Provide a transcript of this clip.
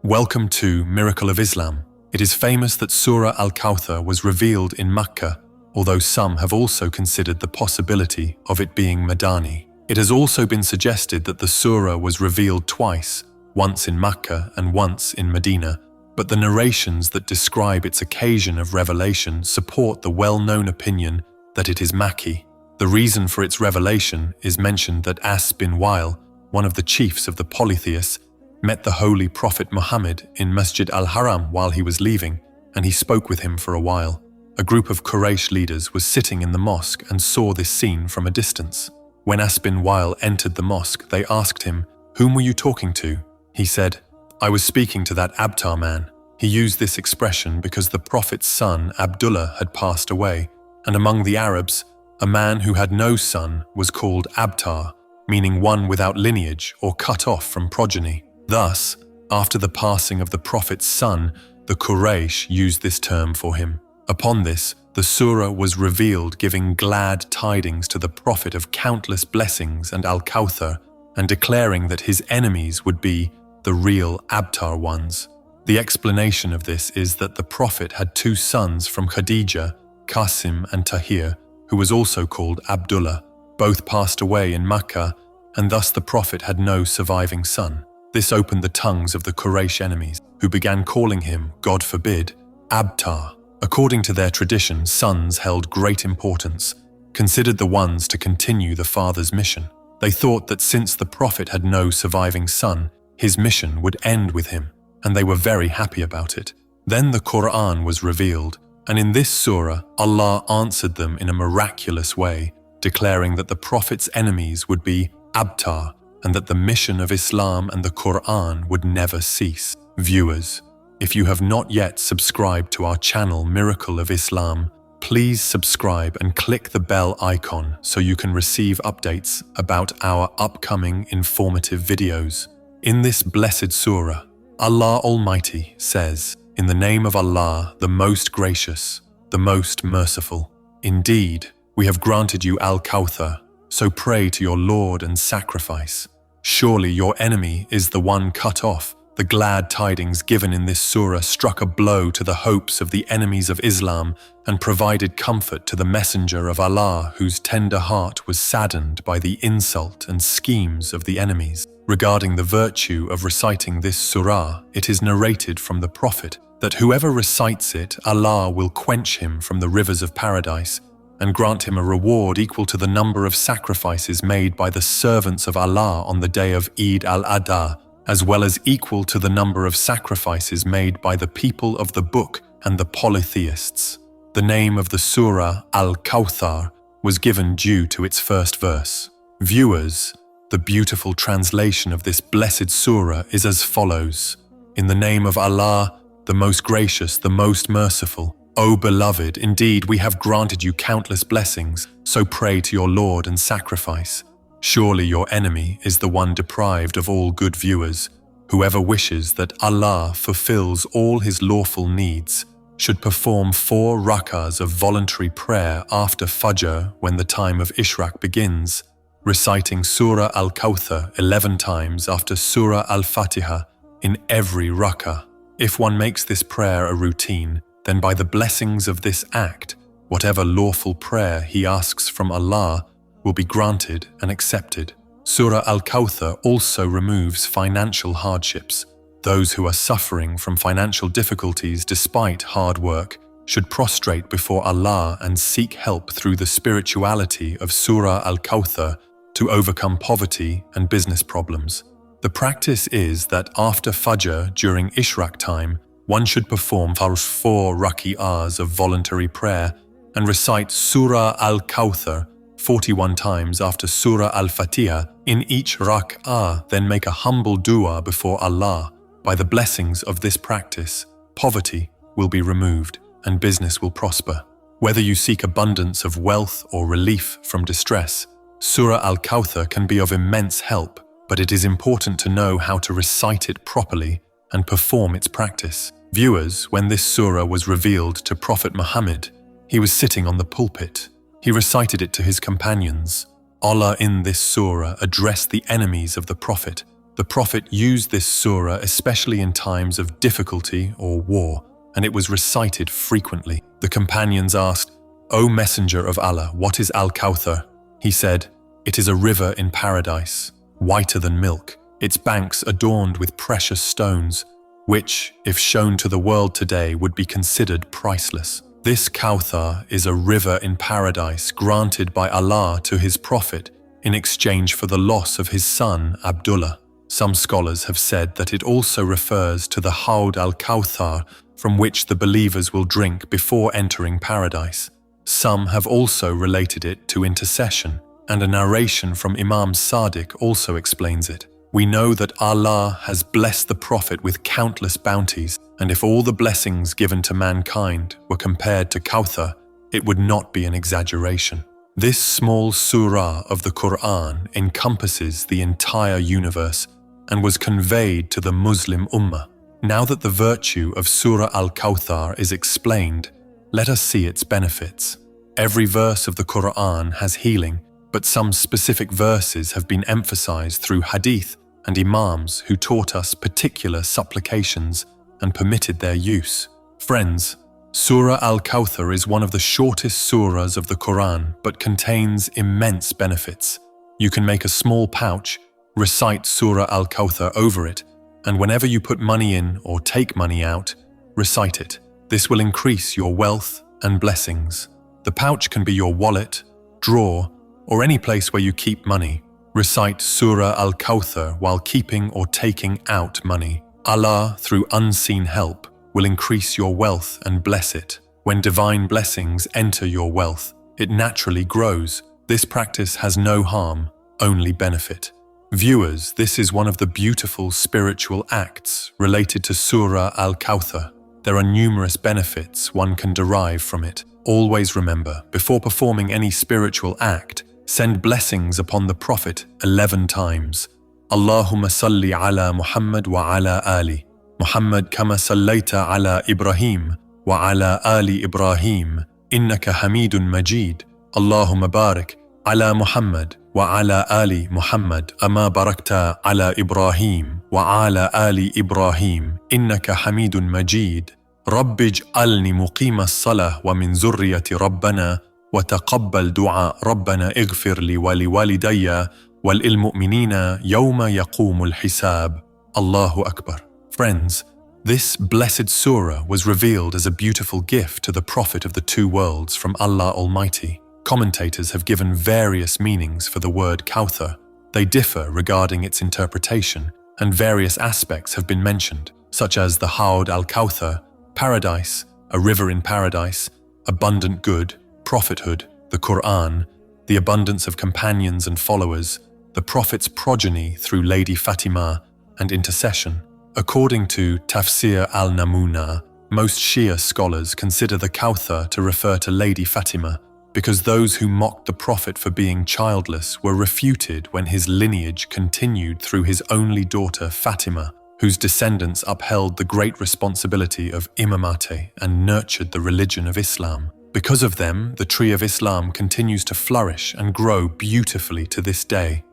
Welcome to Miracle of Islam. It is famous that Surah Al-Kawthar was revealed in Makkah, although some have also considered the possibility of it being Madani. It has also been suggested that the surah was revealed twice, once in Makkah and once in Medina, but the narrations that describe its occasion of revelation support the well-known opinion that it is Makki. The reason for its revelation is mentioned that As bin Wa'il, one of the chiefs of the polytheists, met the Holy Prophet Muhammad in Masjid al-Haram while he was leaving, and he spoke with him for a while. A group of Quraysh leaders was sitting in the mosque and saw this scene from a distance. When As bin Wa'il entered the mosque, they asked him, "Whom were you talking to?" He said, "I was speaking to that Abtar man." He used this expression because the Prophet's son Abdullah had passed away, and among the Arabs, a man who had no son was called Abtar, meaning one without lineage or cut off from progeny. Thus, after the passing of the Prophet's son, the Quraysh used this term for him. Upon this, the surah was revealed giving glad tidings to the Prophet of countless blessings and Al-Kawthar, and declaring that his enemies would be the real Abtar ones. The explanation of this is that the Prophet had two sons from Khadijah, Qasim and Tahir, who was also called Abdullah. Both passed away in Makkah, and thus the Prophet had no surviving son. This opened the tongues of the Quraysh enemies, who began calling him, God forbid, Abtar. According to their tradition, sons held great importance, considered the ones to continue the father's mission. They thought that since the Prophet had no surviving son, his mission would end with him, and they were very happy about it. Then the Qur'an was revealed, and in this surah, Allah answered them in a miraculous way, declaring that the Prophet's enemies would be Abtar, and that the mission of Islam and the Qur'an would never cease. Viewers, if you have not yet subscribed to our channel Miracle of Islam, please subscribe and click the bell icon so you can receive updates about our upcoming informative videos. In this blessed surah, Allah Almighty says, "In the name of Allah, the most gracious, the most merciful. Indeed, we have granted you Al-Kawthar, so pray to your Lord and sacrifice. Surely your enemy is the one cut off." The glad tidings given in this surah struck a blow to the hopes of the enemies of Islam and provided comfort to the Messenger of Allah, whose tender heart was saddened by the insult and schemes of the enemies. Regarding the virtue of reciting this surah, it is narrated from the Prophet that whoever recites it, Allah will quench him from the rivers of paradise and grant him a reward equal to the number of sacrifices made by the servants of Allah on the day of Eid al-Adha, as well as equal to the number of sacrifices made by the people of the book and the polytheists. The name of the surah, Al-Kawthar, was given due to its first verse. Viewers, the beautiful translation of this blessed surah is as follows. In the name of Allah, the most gracious, the most merciful. O beloved, indeed we have granted you countless blessings, so pray to your Lord and sacrifice. Surely your enemy is the one deprived of all good. Viewers, whoever wishes that Allah fulfills all his lawful needs should perform 4 rakahs of voluntary prayer after Fajr when the time of Ishraq begins, reciting Surah Al-Kawthar 11 times after Surah Al-Fatiha in every rakah. If one makes this prayer a routine, then by the blessings of this act, whatever lawful prayer he asks from Allah will be granted and accepted. Surah Al-Kawthar also removes financial hardships. Those who are suffering from financial difficulties despite hard work should prostrate before Allah and seek help through the spirituality of Surah Al-Kawthar to overcome poverty and business problems. The practice is that after Fajr during Ishraq time, one should perform 4 rak'ahs of voluntary prayer and recite Surah Al-Kawthar 41 times after Surah Al-Fatiha in each rak'ah, then make a humble dua before Allah. By the blessings of this practice, poverty will be removed and business will prosper. Whether you seek abundance of wealth or relief from distress, Surah Al-Kawthar can be of immense help, but it is important to know how to recite it properly and perform its practice. Viewers, when this surah was revealed to Prophet Muhammad, he was sitting on the pulpit. He recited it to his companions. Allah in this surah addressed the enemies of the Prophet, The Prophet used this surah especially in times of difficulty or war, and it was recited frequently. The companions asked, "O Messenger of Allah, what is Al-Kawthar?" He said, "It is a river in paradise, whiter than milk, its banks adorned with precious stones, which, if shown to the world today, would be considered priceless." This Kawthar is a river in paradise granted by Allah to His Prophet in exchange for the loss of his son Abdullah. Some scholars have said that it also refers to the Hawd al-Kawthar from which the believers will drink before entering paradise. Some have also related it to intercession, and a narration from Imam Sadiq also explains it. We know that Allah has blessed the Prophet with countless bounties, and if all the blessings given to mankind were compared to Kawthar, it would not be an exaggeration. This small surah of the Qur'an encompasses the entire universe and was conveyed to the Muslim Ummah. Now that the virtue of Surah Al-Kawthar is explained, let us see its benefits. Every verse of the Qur'an has healing, but some specific verses have been emphasized through hadith and imams who taught us particular supplications and permitted their use. Friends, Surah Al-Kawthar is one of the shortest surahs of the Qur'an but contains immense benefits. You can make a small pouch, recite Surah Al-Kawthar over it, and whenever you put money in or take money out, recite it. This will increase your wealth and blessings. The pouch can be your wallet, drawer, or any place where you keep money. Recite Surah Al-Kawthar while keeping or taking out money. Allah, through unseen help, will increase your wealth and bless it. When divine blessings enter your wealth, it naturally grows. This practice has no harm, only benefit. Viewers, this is one of the beautiful spiritual acts related to Surah Al-Kawthar. There are numerous benefits one can derive from it. Always remember, before performing any spiritual act, send blessings upon the Prophet 11 times. Allahumma salli ala Muhammad wa ala Ali. Muhammad kama sallaita ala Ibrahim wa ala Ali Ibrahim. Innaka Hamidun Majid. Allahumma barik ala Muhammad wa ala Ali Muhammad ama barakta ala Ibrahim wa ala Ali Ibrahim. Innaka Hamidun Majid. Rabbi ij'alni muqima as-salah wa min zurriyati Rabbana wa taqabbal du'a Rabbana ighfir li wa liwalidayya wal mu'minina yawma yaqumul hisab. Allahu Akbar. Friends, this blessed surah was revealed as a beautiful gift to the Prophet of the two worlds from Allah Almighty. Commentators have given various meanings for the word Kawthar. They differ regarding its interpretation, and various aspects have been mentioned, such as the Hawd al-Kawthar, paradise, a river in paradise, abundant good, prophethood, the Qur'an, the abundance of companions and followers, the Prophet's progeny through Lady Fatima, and intercession. According to Tafsir al-Namuna, most Shia scholars consider the Kawthar to refer to Lady Fatima because those who mocked the Prophet for being childless were refuted when his lineage continued through his only daughter Fatima, whose descendants upheld the great responsibility of imamate and nurtured the religion of Islam. Because of them, the tree of Islam continues to flourish and grow beautifully to this day.